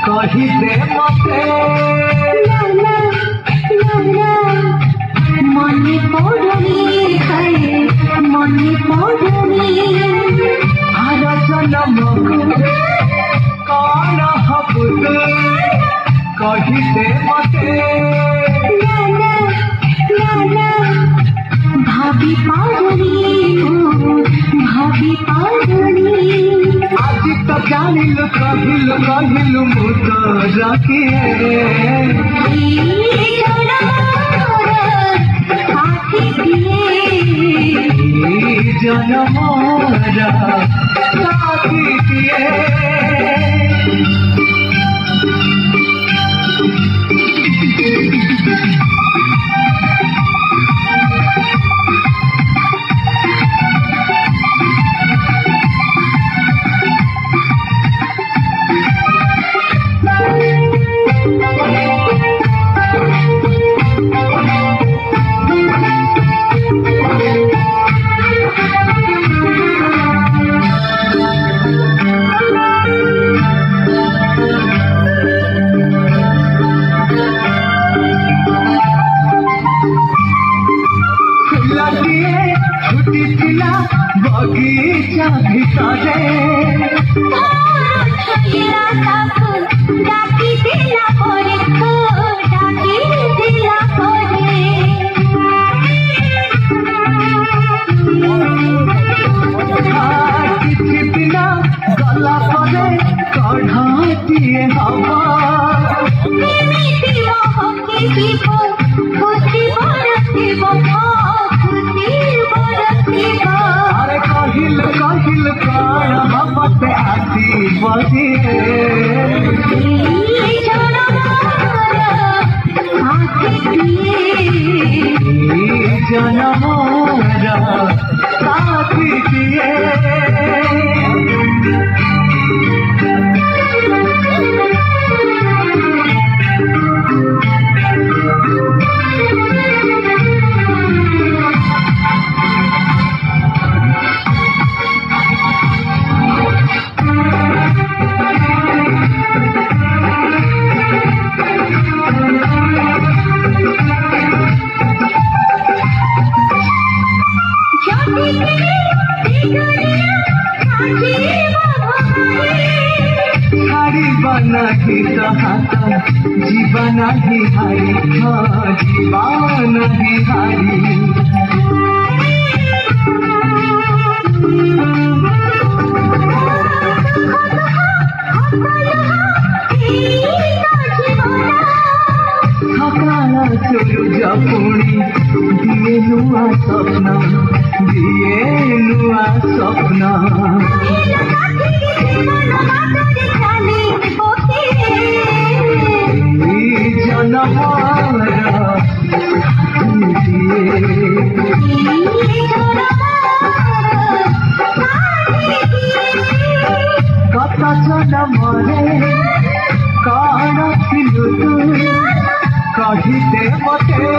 कही दे मते मने पड़नी मने पड़नी हर जन्म कौन हब कही दे मते भाभी पड़नी आज तो जानिल कहिल मुत रखिए जनमोरा साथी दिए बगीचा भितरे किसी बिना गला पड़े कढ़ाती हवा कहिल प्राण हमते आती बसिए जनमोरा साथी दिए नहीं कहता जीवन ही हरी जीवन ही हरी सकाला सूरज पुणी दिए नुआ स्वप्न कथा जनमरे कौन थिलु तू कही दे मते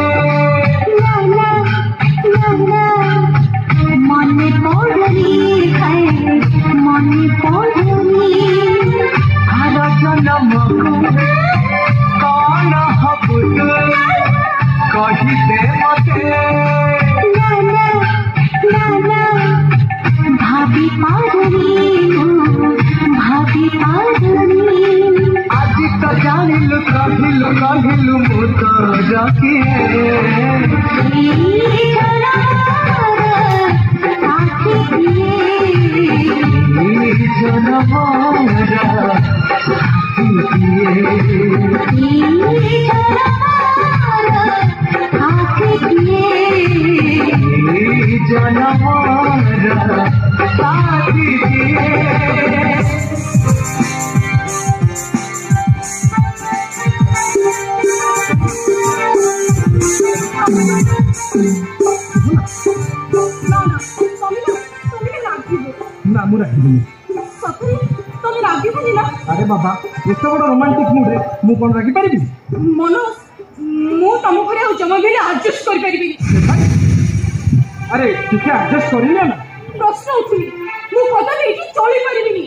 मने पड़नी हर जन्म कौन हब कही दे मते भाभी पड़नी आज तो जानिल कहिल मुत रखिए जनमोरा जनमोरा साथी दिए ନା ମୁଁ ରାଗିବିନି। ସତରେ ତମେ ରାଗିବନି ନା? ଆରେ ବାବା ଏତେ ବଡ଼ ରୋମାଣ୍ଟିକ ମୁଡରେ ମୁଁ କ'ଣ ରାଗିପାରିବି? ମନୋଜ ମୁଁ ତମ ଘରେ ଆଉ ଜମା ବି ଆଡଜଷ୍ଟ କରିପାରିବିନି। ଆରେ ଟିକେ ଆଡଜଷ୍ଟ କରିନିଅ ନା। ପ୍ରଶ୍ନ ଉଠୁନି, ମୁଁ କଦାପି ଏଠି ଚଳିପାରିବିନି।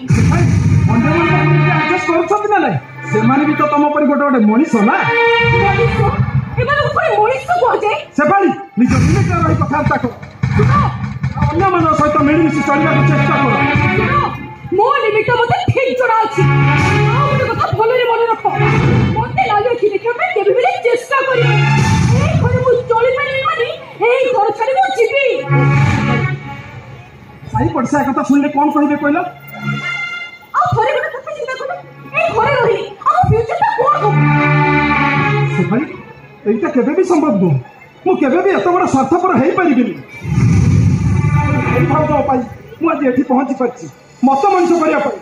ଅନ୍ୟମାନେ ଆଡଜଷ୍ଟ କରୁଛନ୍ତି ନା ନାଇଁ? ସେମାନେ ବି ତ ତମ ପରି ଗୋଟେ ଗୋଟେ ମଣିଷ ନା। ମଣିଷ? ଏମାନଙ୍କୁ ପୁଣି ମଣିଷ କୁହାଯାଏ? ସେପାଳି ନିଜ ଲିମିଟରେ ରହି କଥାବାର୍ତ୍ତା କର। ଅନ୍ୟମାନଙ୍କ ସହିତ ମିଳିମିଶି ଚଳିବାକୁ ଚେଷ୍ଟା କର। ମୋ ଲିମିଟ ମତେ ଠିକ ଜଣା ଅଛି। ଆଉ ଗୋଟେ କଥା ଭଲରେ ମନେ ରଖ, ମତେ ଲାଗେ କି ଦେଖିବା ପାଇଁ କେବେ ବି ଚେଷ୍ଟା କରିବି। ଏଇ ଘରେ ମୁଁ ଚଳିପାରିବି ମାନେ ଏଇ ଘର ଛାଡି ମୁଁ ଯିବି। ସାଇ ପଡ଼ିଶା କଥା ଶୁଣିଲେ କ'ଣ କହିବେ କହିଲ? ଆଉ ଥରେ ଗୋଟେ କଥା ଚିନ୍ତା କର, ଏଇ ଘରେ ରହିଲି ଆମ ଫ୍ୟୁଚରଟା କ'ଣ ହବ? ସେପାଳି এইটা কেবে ବି ସମ୍ଭବ ନୁହଁ। ମୁଁ କେବେ ବି ଏତେ ବଡ଼ ସ୍ୱାର୍ଥପର ହେଇପାରିବିନି। ଭାଉଜ ପାଇଁ ମୁଁ ଆଜି ଏଠି ପହଞ୍ଚି ପାରିଛି ମତେ ମଣିଷ କରିବା ପାଇଁ।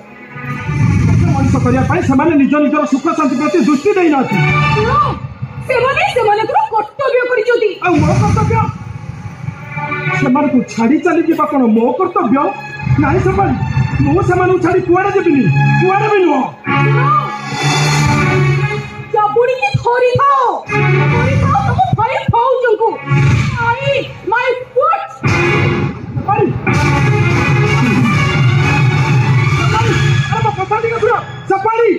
ମତେ ମଣିଷ କରିବା ପାଇଁ ସେମାନେ ନିଜ ନିଜର ସୁଖ ଶାନ୍ତି ପ୍ରତି ଦୃଷ୍ଟି ଦେଇନାହାନ୍ତି। ସେମାନେ ସେମାନଙ୍କର କର୍ତ୍ତବ୍ୟ କରିଛନ୍ତି। ଆଉ ମୋ କର୍ତ୍ତବ୍ୟ ସେମାନଙ୍କୁ ଛାଡ଼ି ଚାଲିଯିବା କ'ଣ ମୋ କର୍ତ୍ତବ୍ୟ? ନାହିଁ ସେପାଳି ମୁଁ ସେମାନଙ୍କୁ ଛାଡ଼ି କୁଆଡ଼େ ଯିବିନି, କୁଆଡ଼େ ବି ନୁହଁ। ଚାପୁଡ଼ିକି ଧରିଥାଅ ତମ ଭାଇ ଭାଉଜଙ୍କୁ। ମାଇ ଫୁଟ୍। କଥା ଟିକେ ଶୁଣ ସେପାଳି।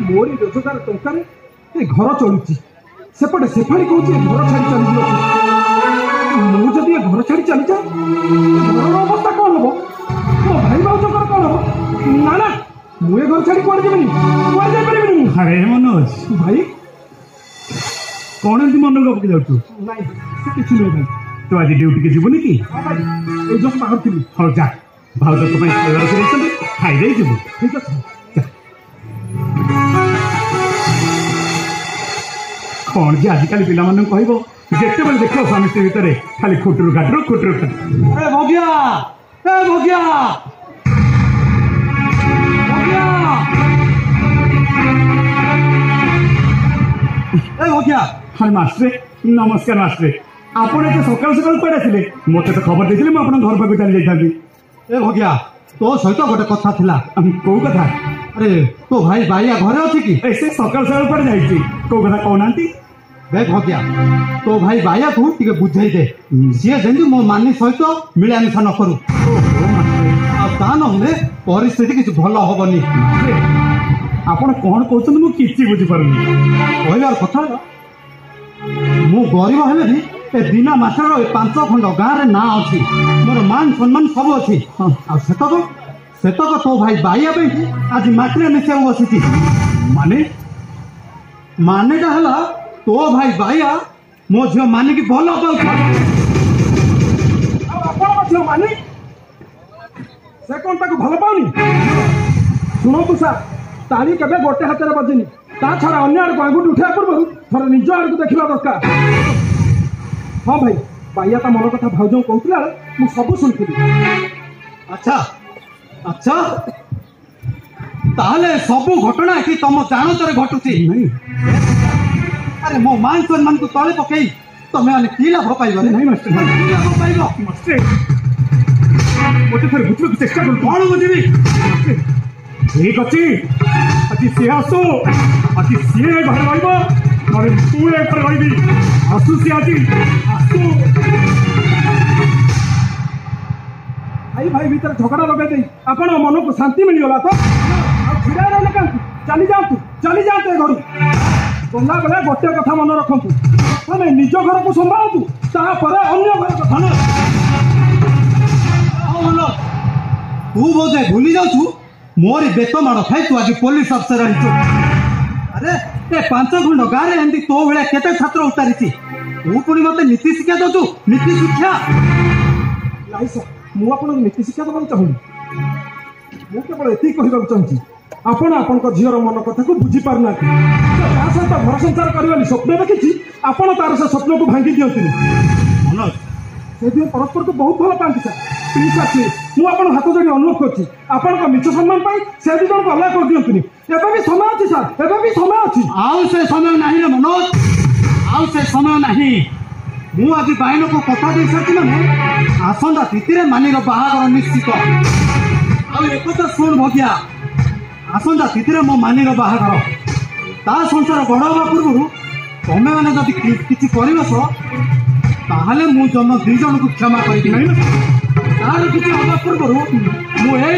ମୋରି ରୋଜଗାର ଟଙ୍କାରେ ଏ ଘର ଚଳୁଛି। ସେପଟେ ସେପାଳି କହୁଛି ଏ ଘର ଛାଡ଼ି ଚାଲିଯିବାକୁ। ମୁଁ ଯଦି ଏ ଘର ଛାଡ଼ି ଚାଲିଯାଏ ଘରର ଅବସ୍ଥା କ'ଣ ହବ? ମୋ ଭାଇ ଭାଉଜଙ୍କର କ'ଣ ହବ? ନା ନା ମୁଁ ଏ ଘର ଛାଡ଼ି କୁଆଡ଼େ ଯିବିନି, କୁଆଡ଼େ ଯାଇପାରିବିନି ମୁଁ। ଆରେ ମନୋଜ ଭାଇ କ'ଣ ଏମିତି ମନ ଗପକି ଯାଉଛୁ? ନାଇଁ ସେ କିଛି ନୁହେଁ ଭାଇ। ତୁ ଆଜି ଡ୍ୟୁଟିକି ଯିବୁନି କି? ହଁ ଭାଇ ଏଇ ଜଷ୍ଟ ବାହାରୁଥିଲି। ହଉ ଯା, ଭାଉଜ ତୋ ପାଇଁ ଖାଇବା ରଖିଦେଇଛନ୍ତି, ଖାଇଦେଇ ଯିବୁ। ଠିକ୍ ଅଛି। କ'ଣ ଯେ ଆଜିକାଲି ପିଲାମାନଙ୍କୁ କହିବ, ଯେତେବେଳେ ଦେଖିବ ସ୍ୱାମୀ ସ୍ତ୍ରୀ ଭିତରେ ଖାଲି ଖୁଟୁରୁ ଖାଟୁରୁ ଖୁଟୁରୁ ଖାଟୁରୁ। ଏ ଭଗିଆ ଏ ଭଗିଆ ଭଗିଆ ଏ ଭଗିଆ। ଆରେ ମାଷ୍ଟ୍ରେ ନମସ୍କାର। ମାଷ୍ଟ୍ରେ ଆପଣ ଏତେ ସକାଳୁ ସକାଳୁ କୁଆଡ଼େ ଆସିଲେ? ମୋତେ ତ ଖବର ଦେଇଥିଲେ ମୁଁ ଆପଣଙ୍କ ଘର ପାଖକୁ ଚାଲି ଯାଇଥାନ୍ତି। ଏ ଭଗିଆ ତୋ ସହିତ ଗୋଟେ କଥା ଥିଲା। କୋଉ କଥା? ଆରେ ତୋ ଭାଇ ବାଇଆ ଘରେ ଅଛି କି? ସେ ସକାଳୁ ସକାଳୁ କୁଆଡ଼େ ଯାଇଛି? କୋଉ କଥା କହୁନାହାନ୍ତି? ଦେଖ ଭଗିଆ ତୋ ଭାଇ ବାଇଆକୁ ଟିକେ ବୁଝେଇ ଦେ, ସିଏ ଯେମିତି ମୋ ମାନି ସହିତ ମିଳାମିଶା ନ କରୁ। ଆଉ ତା ନହେଲେ ପରିସ୍ଥିତି କିଛି ଭଲ ହବନି। ଆପଣ କ'ଣ କହୁଛନ୍ତି ମୁଁ କିଛି ବୁଝିପାରୁନି। କହିବାର କଥା ମୁଁ ଗରିବ ହେଲେ ବି ଏ ବିନା ମାସର ଏ 5 ଖଣ୍ଡ ଗାଁରେ ନାଁ ଅଛି, ମୋର ମାନ ସମ୍ମାନ ସବୁ ଅଛି। ଆଉ ସେତକ ତୋ ଭାଇ ବାଇଆ ପାଇଁ ଆଜି ମାଟିରେ ମିଶିବାକୁ ବସିଛି। ମାନେଟା ହେଲା ତୋ ଭାଇ ବାଇଆ ମୋ ଝିଅ ମାନିକି ଭଲ ପାଉଛି। ଆଉ ଆପଣଙ୍କ ଝିଅ ମାନି ସେ କ'ଣ ତାକୁ ଭଲ ପାଉନି? ଶୁଣନ୍ତୁ ସାର୍, ତାଳି କେବେ ଗୋଟେ ହାତରେ ବଜିନି। ତା ଛଡ଼ା ଅନ୍ୟ ଆଡ଼କୁ ଆଙ୍ଗୁଠି ଉଠିବା ପୂର୍ବରୁ ଥରେ ନିଜ ଆଡ଼କୁ ଦେଖିବା ଦରକାର। ହଁ ଭାଇ ବାଇଆ ତା ମନ କଥା ଭାଉଜଙ୍କୁ କହୁଥିଲା ବେଳେ ମୁଁ ସବୁ ଶୁଣିଥିଲି। ଆଚ୍ଛା ଆଚ୍ଛା ତାହେଲେ ସବୁ ଘଟଣା ଏଠି ତମ ଜାଣତରେ ଘଟୁଛି। ଆରେ ମୋ ମାନ ସମ୍ମାନକୁ ତଳେ ପକେଇ ତମେ ମାନେ କି ଲାଭ ପାଇବ? ନାଇଁ ମାଷ୍ଟ୍ରେ, କି ଲାଭ ପାଇବ? ମାଷ୍ଟ୍ରେ ଗୋଟେ ଥରେ ବୁଝିବାକୁ ଚେଷ୍ଟା କରୁ। କ'ଣ ବୁଝିବି? ଠିକ୍ ଅଛି, ଆଜି ସିଏ ଆସୁ, ଆଜି ସିଏ ଘରେ ରହିବ, ନହେଲେ ତୁ ଏ ଘରେ ରହିବି। ଆସୁ ସିଏ ଆଜି ଆସୁ। ଭାଇ ଭାଇ ଭିତରେ ଝଗଡ଼ା ଲଗାଇ ଦେଇ ଆପଣ ମନକୁ ଶାନ୍ତି ମିଳିଗଲା ତ? ଆଉ ଛିଡ଼ା ରହିଲେ କାହିଁକି? ଚାଲିଯାଆନ୍ତୁ ଏ ଘରୁ। ଗଲାବେଳେ ଗୋଟେ କଥା ମନେ ରଖନ୍ତୁ, ମାନେ ନିଜ ଘରକୁ ସମ୍ଭାଳନ୍ତୁ, ତାପରେ ଅନ୍ୟ ଘର କଥା। ତୁ ବୋଧେ ଭୁଲି ଯାଉଛୁ ମୋରି ବେତ ମାଡ଼ ଖାଇ ତୁ ଆଜି ପୋଲିସ ଅଫିସର ହେଇଛୁ। ଆରେ ଏ 5 ଖଣ୍ଡ ଗାଁରେ ଏମିତି ତୋ ଭଳିଆ କେତେ ଛାତ୍ର ଉତାରିଛି, ତୁ ପୁଣି ମତେ ନୀତି ଶିକ୍ଷା ଦଉଛୁ? ନୀତି ଶିକ୍ଷା ନାଇଁ ସାର୍, ମୁଁ ଆପଣଙ୍କୁ ନୀତି ଶିକ୍ଷା ଦେବାକୁ ଚାହୁଁନି। ମୁଁ କେବଳ ଏତିକି କହିବାକୁ ଚାହୁଁଛି, ଆପଣ ଆପଣଙ୍କ ଝିଅର ମନ କଥାକୁ ବୁଝିପାରୁନାହାନ୍ତି। ତା ସହିତ ଘର ସଂସାର କରିବାନି ସ୍ୱପ୍ନ ଦେଖିଛି, ଆପଣ ତାର ସେ ସ୍ୱପ୍ନକୁ ଭାଙ୍ଗି ଦିଅନ୍ତୁନି। ମନୋଜ ସେଥିପାଇଁ ପରସ୍ପରକୁ ବହୁତ ଭଲ ପାଆନ୍ତି ସାର୍। ପ୍ଲିଜ୍ ସାର୍ ପ୍ଲିଜ୍, ମୁଁ ଆପଣଙ୍କ ହାତ ଯୋଡ଼ି ଅନୁରୋଧ କରୁଛି, ଆପଣଙ୍କ ମିଛ ସମ୍ମାନ ପାଇଁ ସେ ଦୁଇ ଜଣଙ୍କୁ ଅଲଗା କରିଦିଅନ୍ତୁନି। ଏବେ ବି ସମୟ ଅଛି ସାର୍, ଏବେ ବି ସମୟ ଅଛି। ଆଉ ସେ ସମୟ ନାହିଁ ରେ ମନୋଜ, ଆଉ आउ से समय नहीं मु आज बाइन को कथा दे सारी मैंने आसंता तिथि मानिर बाहागर निश्चित एक शुण भगिया आसंता तिथि मो मानिर बाहागर ता संसार बड़ हवा पूर्व तमें मैंने जब किसी करस ताहले मु जन्म दी जन को क्षमा कर तार किसी हवा पूर्व मुझे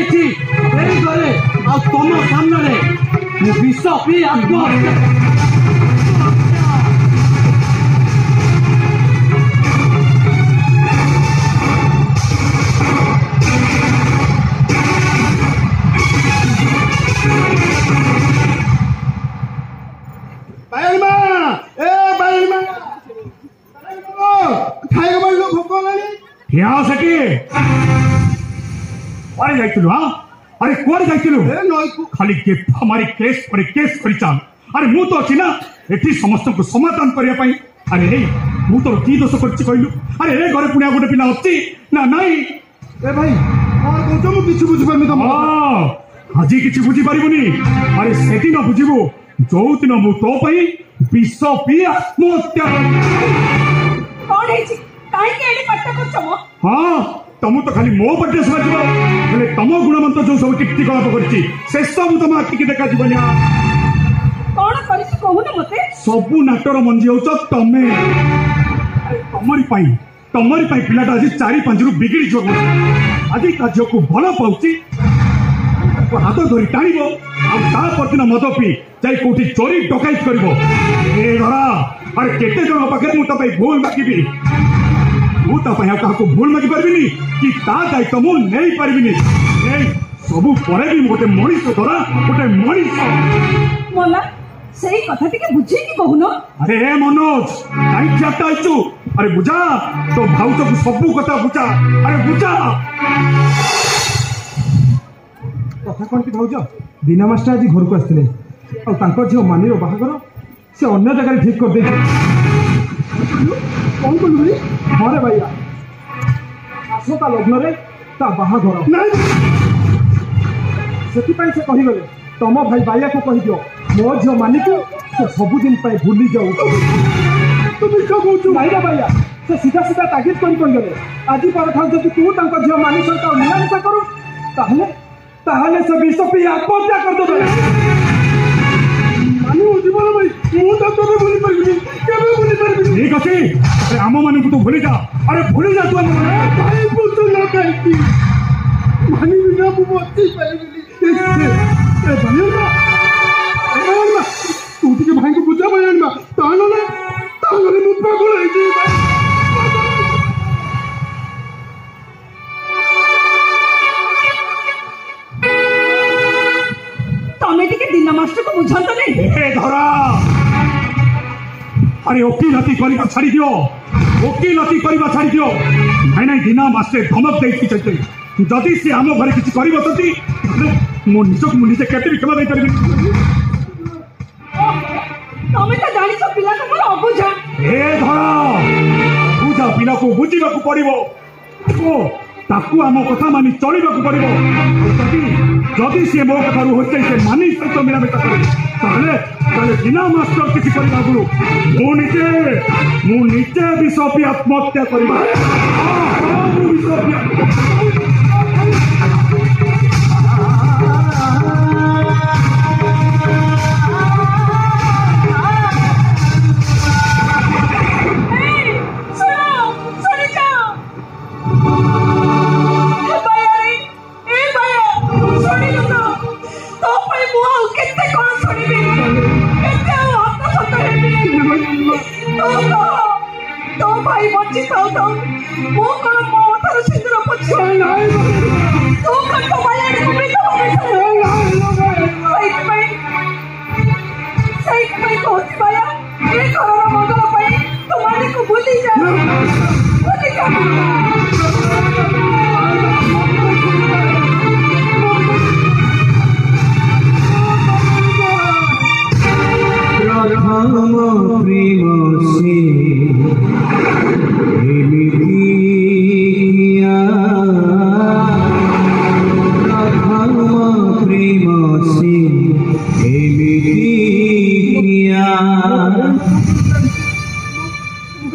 घरे आ तुम सामने मु विष पी आत्महत्या अरे कुआरे जाइलु खाली हमारी केस कर चाल अरे मु तो अच्छी ना एठी समस्त को समाधान करने पाई अरे मु तो की दोष कर कहलु अरे ए घरे पुणिया गोटे पिला अच्छी ना नहीं ए भाई और कहतो मु किछि बुझि परमी तम आज किछि बुझि परिबुनी अरे सेदिन बुझिबो जो दिन मु तो पई विष पी आत्महत्या कोन हेछि काहे के एडी पट्टा करछो हां तुम तो खाली मो पटे समझो हेले तम गुणवंत जो सब कीर्ति कलाप करछि से सब तुम आखि के देखा जीवनिया कोन करिछि कहू न मते सबु नाटर मंजी होछ तमे तमरी पाई पिलाटा आज 4-5 रु बिगड़ी जो आज कार्य को भल पाउछि हाथ धरी टाणिबो आ ता प्रतिन मद पी जाई कोठी चोरी डकाइत करबो ए धरा अरे केते जन पाखे मु त भाई भूल मागिबी मु ता पया काको भूल मागी परबिनी कि ता दायित्व मु नै परबिनी ए सबु परे भी गोटे मनीष धरा गोटे मनीष मोला सही कथा टिके बुझे कि कहूनो अरे ए मनोज काई चाटा आइछु अरे बुझा तो भाउच को सबु कथा बुझा अरे बुझा कथा कोन की भाउज दिना मास्टर आज घर को आस्थिले आ तांको झियो मानिरो बाहागर से अन्य जगह ठीक कर दे कौन बोलू भाई हरे भैया आसता लग्न रे ता बाहागर से कहीगले तुम भाई बाइया को कही दियो मो झील मानिकु से सबुदिन भूली जाऊ तुम कहूँ नाई भैया से सीधा सीधा तागिद कर आज पर जब तू झील मानी सहित मिलामिशा करू ताहले से विष पी आत्महत्या कर दे मानी जीवन भाई मुझे भूली पारि ठीक अच्छे आम मान तो भूली जा अरे भूली जा तू मानी बिना तू टे भाई को बुझा भाई तमें टिके दिन मास्टर को बुझात नहीं धरा अरे वकीलती करवा छाड़ी दियो वकीलती करवा छाड़ी दियो नाई नाई दीना मास्टर धमक देती चलते जदि सी आम घरे किसी कर मो निजक मुझे केते भी क्षमा दे पारि तमें तो जानी सब पिला को मोर अबुझा ए धरा बुझा पिला को बुझीबा को पड़िबो ओ ताकू आम कथा मानी चलिबा को पड़िबो जदि सी मो कथा रु होते से मानी सहित मिलामिशा करे ताले दीना मास्टर किसी करबा गुरु मु निजे विष पी आत्महत्या करबा विष पी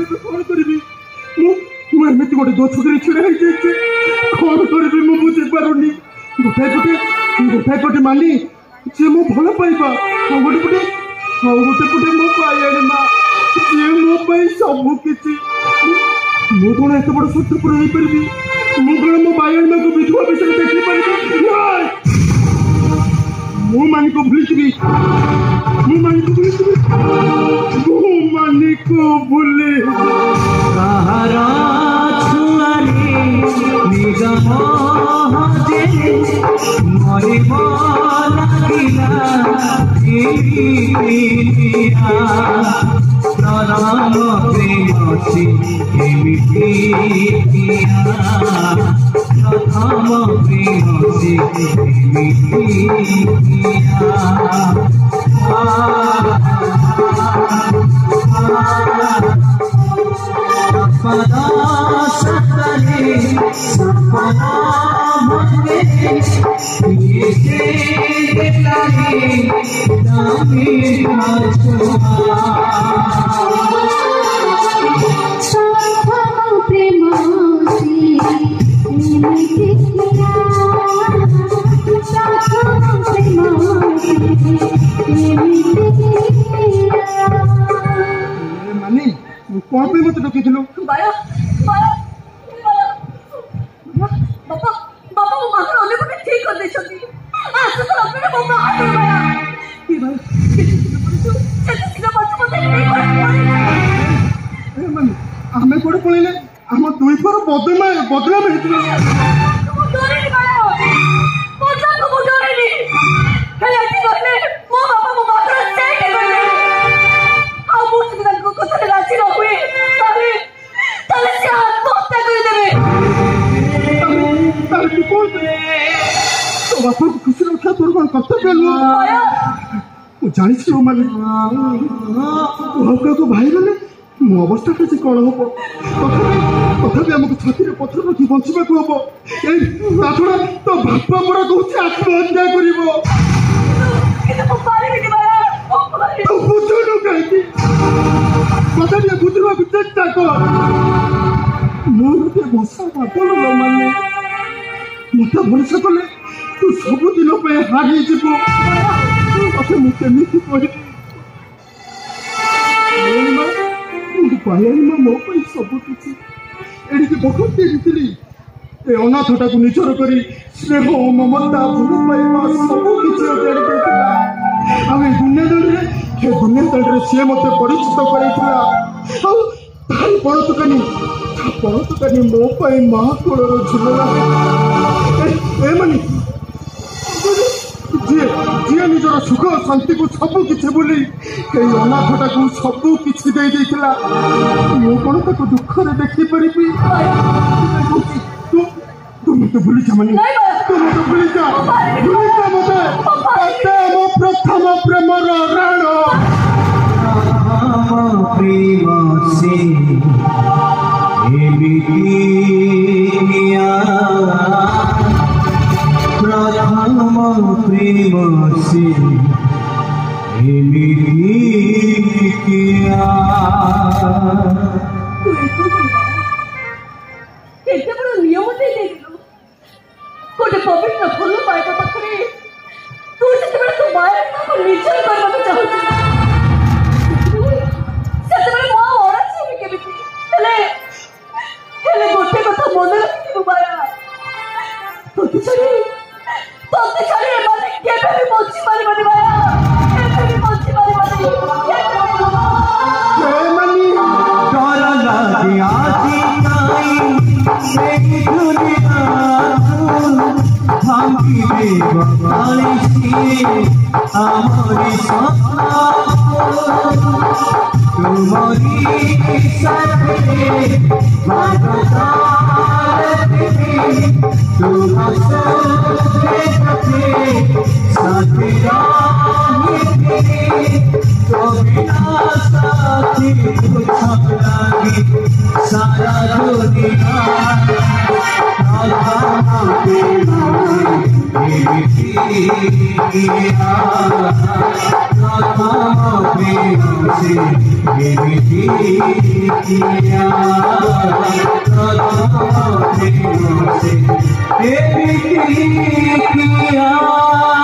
कौन करी मुझे गोटे गछुरी छिड़ा कौन करी मुझे बुझी पारुनी गोटाए पटे मानी जे मो भल पाइबा गोटे पटे मो पाइणी माँ जे मो सबू किसी मु कौन एत बड़ स्वार्थपर हो पारि मु कौन मो बायणी माँ को विधवा विषय देखी पारि मु मानी को भूली भूले कहारा छुआरे निज महजे मरे लागिला प्रणाम प्रेम से एमिति प्रथम प्रेम से एमिति सपना सपने सपना भंगे ये देखलानी नामी प्रेम मानी कौन पे मत डकी थिलो बाया बाबा बाबा वो मात्र ओले को ठीक कर दे छथि आ तो अपने बाबा हाथ बाया ये भाई कितना बात मत नहीं कर ए मानी हमें कोड़े पळेले हम दुई पर बदला में हितलो मो डरे नहीं बाया मो जान को डरे नहीं हेले ऐसी कहले मो बाबा मो मात्र से करले आ मुझ में को कथले राजी न हुए ताले से आत्महत्या कर देबे तारे तू कौन तो बापा को खुशी रखा तोर कौन कर्तव्य लो बाया ମୁଁ ଜାଣିଛି ମାନେ ତୁ ଭାଇ ଗଲେ ମୋ ଅବସ୍ଥା କିଛି କ'ଣ ହବ ତଥାପି ଆମକୁ ଛାତିରେ ପଥର ରଖି ବଞ୍ଚିବାକୁ ହବ ଏଇ ତା ଛଡ଼ା ତୋ ବାପା ପରା କହୁଛି ଆତ୍ମହତ୍ୟା କରିବ ତୁ ବୁଝୁନୁ କାହିଁକି ତଥାପି ବୁଝିବାକୁ ଚେଷ୍ଟା କର ମୁଁ ଗୋଟେ ବସା ବାଦଲ ମାନେ ମତେ ଭରସା କଲେ ତୁ ସବୁଦିନ ପାଇଁ ହାରିଯିବୁ मत मुझे कहली बायाणी माँ मो सब किसी एडिके बहुत देखी ए अनाथटा को निचर कर स्नेह ममता भूल पाइबा सब किसी आम दुनियादारी सी मत परिचित कर बड़ दुकानी मो माँ कोलर झुलना ए मानी जी निजर सुख शांति को सबू किसी बोली अनाथटा को सबू किसी दे देला मु कौन ताको दुख रे देखि पारि तू मत भूली जा मानी तू मत भूली जा मते मो प्रथम प्रेम राण प्रेम से प्रथम प्रेम से एते बड़ नियम दे देलो गोटे पवित्र फल पाइबा पाखरे तू सेते तो बाहर को निचल करबा को चाहू सेते बड़ मो ओरा छी के बिती हेले गोटे कथा मन रखिबो बाया तोते छाड़ी माने केबे भी मोची मारी मारी बाया केबे भी मोची मारी मारी ए मनी डर लागे आजी नाई ए दुनिया भांगी दे बगाली सी हमारी सपना तुम्हारी साथे बागता तुम साथे साथी सारा दुनिया किया